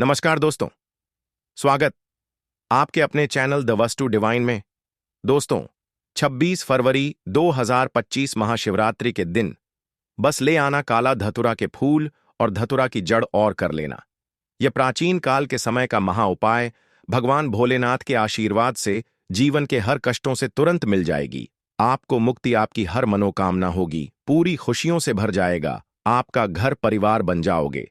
नमस्कार दोस्तों, स्वागत आपके अपने चैनल द वस्तु डिवाइन में। दोस्तों, 26 फरवरी 2025 महाशिवरात्रि के दिन बस ले आना काला धतुरा के फूल और धतुरा की जड़ और कर लेना। यह प्राचीन काल के समय का महा उपाय भगवान भोलेनाथ के आशीर्वाद से जीवन के हर कष्टों से तुरंत मिल जाएगी। आपको मुक्ति, आपकी हर मनोकामना होगी, पूरी खुशियों से भर जाएगा, आपका घर परिवार बन जाओगे,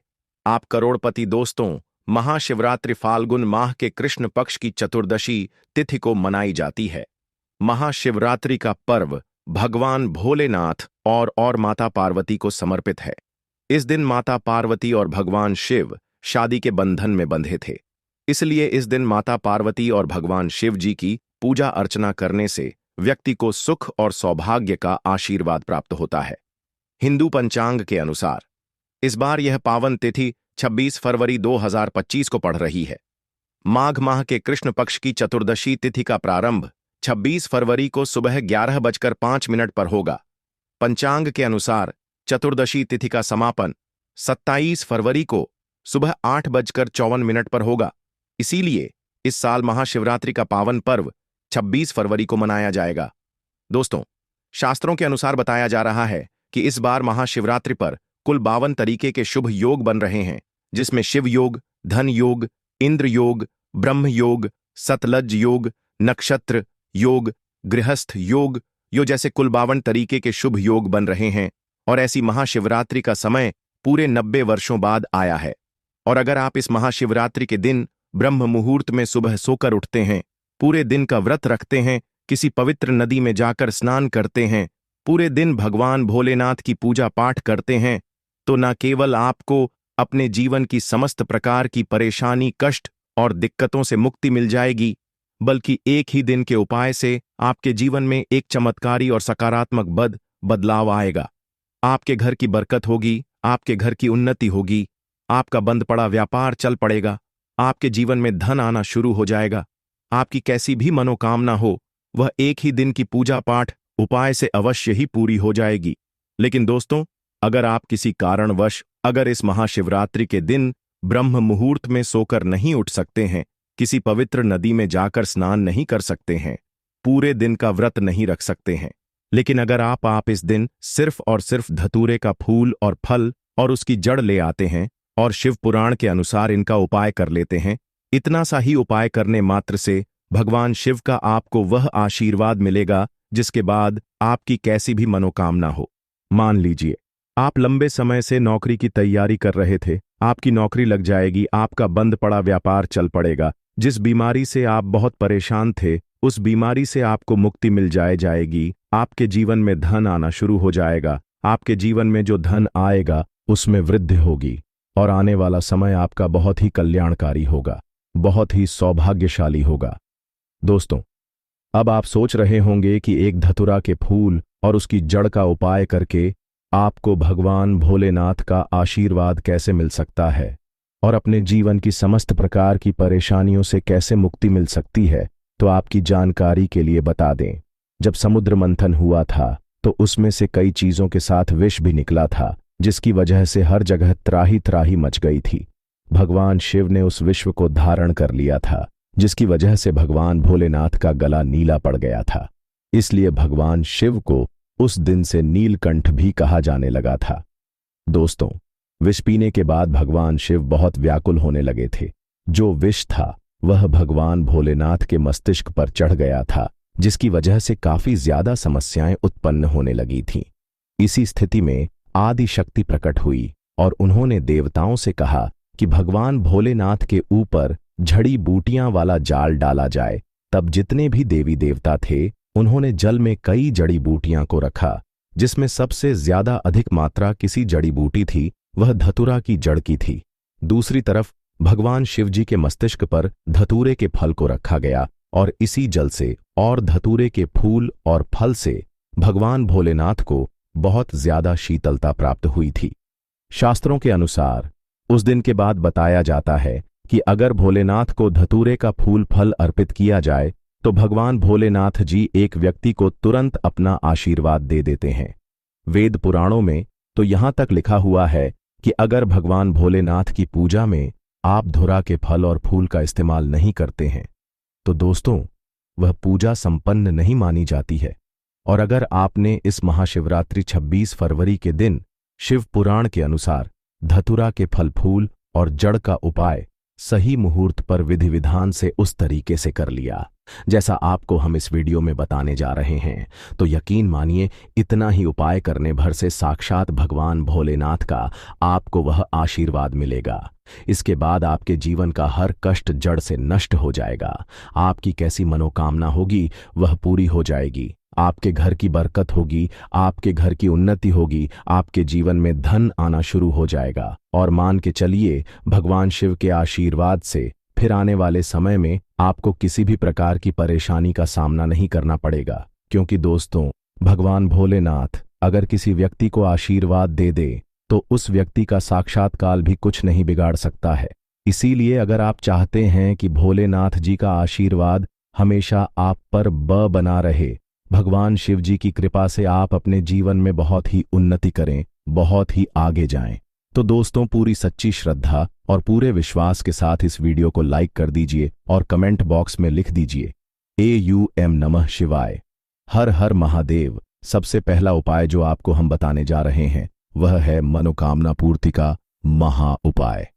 आप करोड़पति। दोस्तों, महाशिवरात्रि फाल्गुन माह के कृष्ण पक्ष की चतुर्दशी तिथि को मनाई जाती है। महाशिवरात्रि का पर्व भगवान भोलेनाथ और माता पार्वती को समर्पित है। इस दिन माता पार्वती और भगवान शिव शादी के बंधन में बंधे थे, इसलिए इस दिन माता पार्वती और भगवान शिव जी की पूजा अर्चना करने से व्यक्ति को सुख और सौभाग्य का आशीर्वाद प्राप्त होता है। हिंदू पंचांग के अनुसार इस बार यह पावन तिथि 26 फरवरी 2025 को पड़ रही है। माघ माह के कृष्ण पक्ष की चतुर्दशी तिथि का प्रारंभ 26 फरवरी को सुबह 11:05 पर होगा। पंचांग के अनुसार चतुर्दशी तिथि का समापन 27 फरवरी को सुबह 8:54 पर होगा। इसीलिए इस साल महाशिवरात्रि का पावन पर्व 26 फरवरी को मनाया जाएगा। दोस्तों, शास्त्रों के अनुसार बताया जा रहा है कि इस बार महाशिवरात्रि पर कुल 52 तरीके के शुभ योग बन रहे हैं, जिसमें शिव योग, धन योग, इंद्र योग, ब्रह्म योग, सतलज योग, नक्षत्र योग, गृहस्थ योग जैसे कुल 52 तरीके के शुभ योग बन रहे हैं। और ऐसी महाशिवरात्रि का समय पूरे 90 वर्षों बाद आया है। और अगर आप इस महाशिवरात्रि के दिन ब्रह्म मुहूर्त में सुबह सोकर उठते हैं, पूरे दिन का व्रत रखते हैं, किसी पवित्र नदी में जाकर स्नान करते हैं, पूरे दिन भगवान भोलेनाथ की पूजा पाठ करते हैं, तो न केवल आपको अपने जीवन की समस्त प्रकार की परेशानी, कष्ट और दिक्कतों से मुक्ति मिल जाएगी, बल्कि एक ही दिन के उपाय से आपके जीवन में एक चमत्कारी और सकारात्मक बदलाव आएगा। आपके घर की बरकत होगी, आपके घर की उन्नति होगी, आपका बंद पड़ा व्यापार चल पड़ेगा, आपके जीवन में धन आना शुरू हो जाएगा। आपकी कैसी भी मनोकामना हो, वह एक ही दिन की पूजा पाठ उपाय से अवश्य ही पूरी हो जाएगी। लेकिन दोस्तों, अगर आप किसी कारणवश अगर इस महाशिवरात्रि के दिन ब्रह्म मुहूर्त में सोकर नहीं उठ सकते हैं, किसी पवित्र नदी में जाकर स्नान नहीं कर सकते हैं, पूरे दिन का व्रत नहीं रख सकते हैं, लेकिन अगर आप इस दिन सिर्फ और सिर्फ धतूरे का फूल और फल और उसकी जड़ ले आते हैं और शिव पुराण के अनुसार इनका उपाय कर लेते हैं, इतना सा ही उपाय करने मात्र से भगवान शिव का आपको वह आशीर्वाद मिलेगा जिसके बाद आपकी कैसी भी मनोकामना हो। मान लीजिए आप लंबे समय से नौकरी की तैयारी कर रहे थे, आपकी नौकरी लग जाएगी, आपका बंद पड़ा व्यापार चल पड़ेगा, जिस बीमारी से आप बहुत परेशान थे उस बीमारी से आपको मुक्ति मिल जाएगी, आपके जीवन में धन आना शुरू हो जाएगा, आपके जीवन में जो धन आएगा उसमें वृद्धि होगी और आने वाला समय आपका बहुत ही कल्याणकारी होगा, बहुत ही सौभाग्यशाली होगा। दोस्तों, अब आप सोच रहे होंगे कि एक धतुरा के फूल और उसकी जड़ का उपाय करके आपको भगवान भोलेनाथ का आशीर्वाद कैसे मिल सकता है और अपने जीवन की समस्त प्रकार की परेशानियों से कैसे मुक्ति मिल सकती है। तो आपकी जानकारी के लिए बता दें, जब समुद्र मंथन हुआ था तो उसमें से कई चीजों के साथ विष भी निकला था, जिसकी वजह से हर जगह त्राही त्राही मच गई थी। भगवान शिव ने उस विश्व को धारण कर लिया था, जिसकी वजह से भगवान भोलेनाथ का गला नीला पड़ गया था। इसलिए भगवान शिव को उस दिन से नीलकंठ भी कहा जाने लगा था। दोस्तों, विष पीने के बाद भगवान शिव बहुत व्याकुल होने लगे थे। जो विष था वह भगवान भोलेनाथ के मस्तिष्क पर चढ़ गया था, जिसकी वजह से काफी ज्यादा समस्याएं उत्पन्न होने लगी थीं। इसी स्थिति में आदि शक्ति प्रकट हुई और उन्होंने देवताओं से कहा कि भगवान भोलेनाथ के ऊपर झड़ी बूटियां वाला जाल डाला जाए। तब जितने भी देवी देवता थे उन्होंने जल में कई जड़ी बूटियां को रखा, जिसमें सबसे ज्यादा अधिक मात्रा किसी जड़ी बूटी थी, वह धतुरा की जड़ की थी। दूसरी तरफ भगवान शिवजी के मस्तिष्क पर धतूरे के फल को रखा गया और इसी जल से और धतूरे के फूल और फल से भगवान भोलेनाथ को बहुत ज्यादा शीतलता प्राप्त हुई थी। शास्त्रों के अनुसार उस दिन के बाद बताया जाता है कि अगर भोलेनाथ को धतूरे का फूल फल अर्पित किया जाए तो भगवान भोलेनाथ जी एक व्यक्ति को तुरंत अपना आशीर्वाद दे देते हैं। वेद पुराणों में तो यहां तक लिखा हुआ है कि अगर भगवान भोलेनाथ की पूजा में आप धुरा के फल और फूल का इस्तेमाल नहीं करते हैं तो दोस्तों वह पूजा संपन्न नहीं मानी जाती है। और अगर आपने इस महाशिवरात्रि 26 फरवरी के दिन शिव पुराण के अनुसार धतुरा के फल फूल और जड़ का उपाय सही मुहूर्त पर विधि विधान से उस तरीके से कर लिया जैसा आपको हम इस वीडियो में बताने जा रहे हैं, तो यकीन मानिए इतना ही उपाय करने भर से साक्षात भगवान भोलेनाथ का आपको वह आशीर्वाद मिलेगा। इसके बाद आपके जीवन का हर कष्ट जड़ से नष्ट हो जाएगा। आपकी कैसी मनोकामना होगी वह पूरी हो जाएगी। आपके घर की बरकत होगी, आपके घर की उन्नति होगी, आपके जीवन में धन आना शुरू हो जाएगा। और मान के चलिए भगवान शिव के आशीर्वाद से फिर आने वाले समय में आपको किसी भी प्रकार की परेशानी का सामना नहीं करना पड़ेगा, क्योंकि दोस्तों भगवान भोलेनाथ अगर किसी व्यक्ति को आशीर्वाद दे दे तो उस व्यक्ति का साक्षात्कार भी कुछ नहीं बिगाड़ सकता है। इसीलिए अगर आप चाहते हैं कि भोलेनाथ जी का आशीर्वाद हमेशा आप पर बना रहे, भगवान शिव जी की कृपा से आप अपने जीवन में बहुत ही उन्नति करें, बहुत ही आगे जाएं, तो दोस्तों पूरी सच्ची श्रद्धा और पूरे विश्वास के साथ इस वीडियो को लाइक कर दीजिए और कमेंट बॉक्स में लिख दीजिए AUM नमः शिवाय, हर हर महादेव। सबसे पहला उपाय जो आपको हम बताने जा रहे हैं वह है मनोकामना पूर्ति का महा उपाय।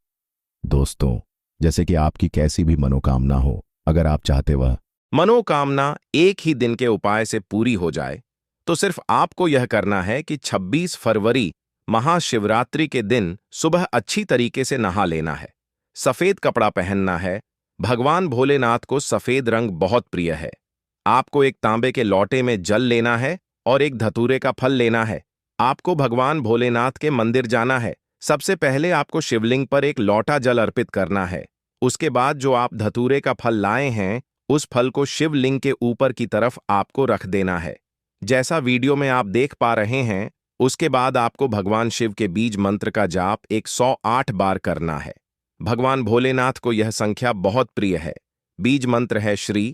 दोस्तों जैसे कि आपकी कैसी भी मनोकामना हो, अगर आप चाहते वह मनोकामना एक ही दिन के उपाय से पूरी हो जाए तो सिर्फ आपको यह करना है कि 26 फरवरी महाशिवरात्रि के दिन सुबह अच्छी तरीके से नहा लेना है, सफेद कपड़ा पहनना है। भगवान भोलेनाथ को सफेद रंग बहुत प्रिय है। आपको एक तांबे के लोटे में जल लेना है और एक धतूरे का फल लेना है। आपको भगवान भोलेनाथ के मंदिर जाना है। सबसे पहले आपको शिवलिंग पर एक लोटा जल अर्पित करना है। उसके बाद जो आप धतूरे का फल लाए हैं उस फल को शिवलिंग के ऊपर की तरफ आपको रख देना है, जैसा वीडियो में आप देख पा रहे हैं। उसके बाद आपको भगवान शिव के बीज मंत्र का जाप 108 बार करना है। भगवान भोलेनाथ को यह संख्या बहुत प्रिय है। बीज मंत्र है श्री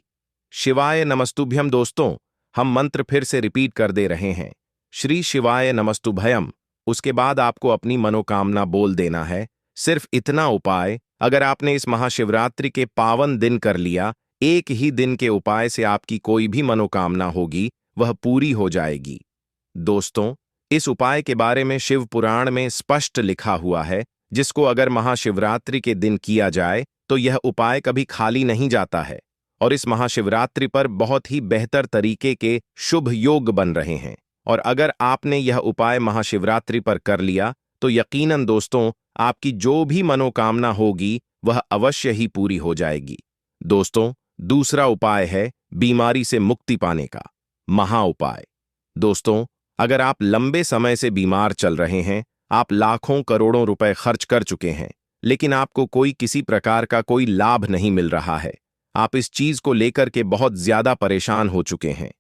शिवाय नमस्तुभ्यम। दोस्तों हम मंत्र फिर से रिपीट कर दे रहे हैं, श्री शिवाय नमस्तुभ्यम। उसके बाद आपको अपनी मनोकामना बोल देना है। सिर्फ इतना उपाय अगर आपने इस महाशिवरात्रि के पावन दिन कर लिया, एक ही दिन के उपाय से आपकी कोई भी मनोकामना होगी वह पूरी हो जाएगी। दोस्तों इस उपाय के बारे में शिव पुराण में स्पष्ट लिखा हुआ है, जिसको अगर महाशिवरात्रि के दिन किया जाए तो यह उपाय कभी खाली नहीं जाता है। और इस महाशिवरात्रि पर बहुत ही बेहतर तरीके के शुभ योग बन रहे हैं। और अगर आपने यह उपाय महाशिवरात्रि पर कर लिया तो यकीनन दोस्तों आपकी जो भी मनोकामना होगी वह अवश्य ही पूरी हो जाएगी। दोस्तों दूसरा उपाय है बीमारी से मुक्ति पाने का महा उपाय। दोस्तों अगर आप लंबे समय से बीमार चल रहे हैं, आप लाखों करोड़ों रुपए खर्च कर चुके हैं, लेकिन आपको कोई किसी प्रकार का कोई लाभ नहीं मिल रहा है, आप इस चीज को लेकर के बहुत ज्यादा परेशान हो चुके हैं,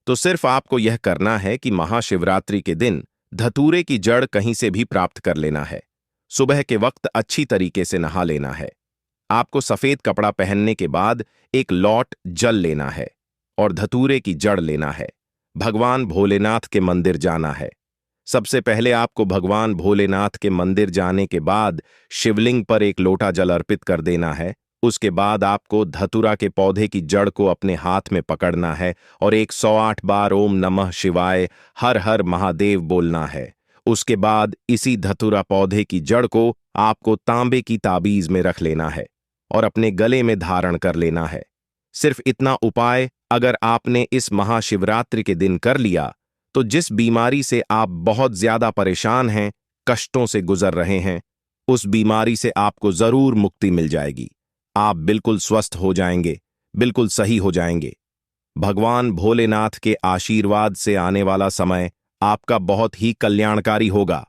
तो सिर्फ आपको यह करना है कि महाशिवरात्रि के दिन धतूरे की जड़ कहीं से भी प्राप्त कर लेना है। सुबह के वक्त अच्छी तरीके से नहा लेना है। आपको सफेद कपड़ा पहनने के बाद एक लौट जल लेना है और धतूरे की जड़ लेना है। भगवान भोलेनाथ के मंदिर जाना है। सबसे पहले आपको भगवान भोलेनाथ के मंदिर जाने के बाद शिवलिंग पर एक लोटा जल अर्पित कर देना है। उसके बाद आपको धतूरा के पौधे की जड़ को अपने हाथ में पकड़ना है और 108 बार ओम नमः शिवाय हर हर महादेव बोलना है। उसके बाद इसी धतूरा पौधे की जड़ को आपको तांबे की ताबीज में रख लेना है और अपने गले में धारण कर लेना है। सिर्फ इतना उपाय अगर आपने इस महाशिवरात्रि के दिन कर लिया तो जिस बीमारी से आप बहुत ज्यादा परेशान हैं, कष्टों से गुजर रहे हैं, उस बीमारी से आपको जरूर मुक्ति मिल जाएगी। आप बिल्कुल स्वस्थ हो जाएंगे, बिल्कुल सही हो जाएंगे। भगवान भोलेनाथ के आशीर्वाद से आने वाला समय आपका बहुत ही कल्याणकारी होगा,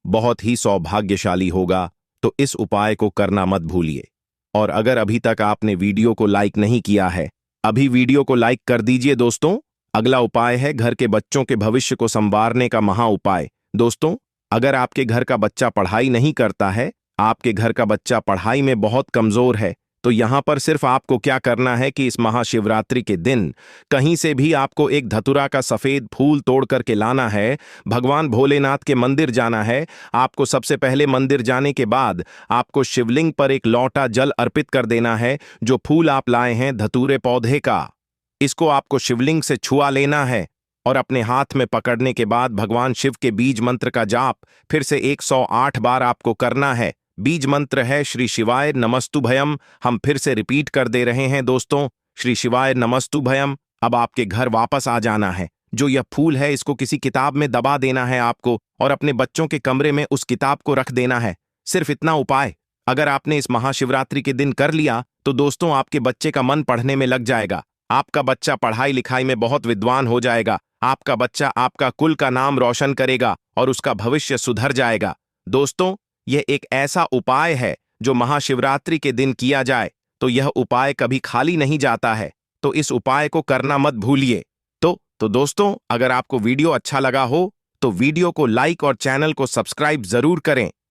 बहुत ही सौभाग्यशाली होगा। तो इस उपाय को करना मत भूलिए। और अगर अभी तक आपने वीडियो को लाइक नहीं किया है, अभी वीडियो को लाइक कर दीजिए। दोस्तों अगला उपाय है घर के बच्चों के भविष्य को संवारने का महा उपाय। दोस्तों अगर आपके घर का बच्चा पढ़ाई नहीं करता है, आपके घर का बच्चा पढ़ाई में बहुत कमजोर है, तो यहां पर सिर्फ आपको क्या करना है कि इस महाशिवरात्रि के दिन कहीं से भी आपको एक धतूरा का सफेद फूल तोड़ करके लाना है, भगवान भोलेनाथ के मंदिर जाना है। आपको सबसे पहले मंदिर जाने के बाद आपको शिवलिंग पर एक लौटा जल अर्पित कर देना है। जो फूल आप लाए हैं धतूरे पौधे का, इसको आपको शिवलिंग से छुआ लेना है और अपने हाथ में पकड़ने के बाद भगवान शिव के बीज मंत्र का जाप फिर से 108 बार आपको करना है। बीज मंत्र है श्री शिवाय नमस्तुभयम। हम फिर से रिपीट कर दे रहे हैं दोस्तों, श्री शिवाय नमस्तुभयम। अब आपके घर वापस आ जाना है। जो यह फूल है इसको किसी किताब में दबा देना है आपको और अपने बच्चों के कमरे में उस किताब को रख देना है। सिर्फ इतना उपाय अगर आपने इस महाशिवरात्रि के दिन कर लिया तो दोस्तों आपके बच्चे का मन पढ़ने में लग जाएगा। आपका बच्चा पढ़ाई लिखाई में बहुत विद्वान हो जाएगा। आपका बच्चा आपका कुल का नाम रोशन करेगा और उसका भविष्य सुधर जाएगा। दोस्तों, यह एक ऐसा उपाय है जो महाशिवरात्रि के दिन किया जाए तो यह उपाय कभी खाली नहीं जाता है। तो इस उपाय को करना मत भूलिए। तो दोस्तों, अगर आपको वीडियो अच्छा लगा हो तो वीडियो को लाइक और चैनल को सब्सक्राइब जरूर करें।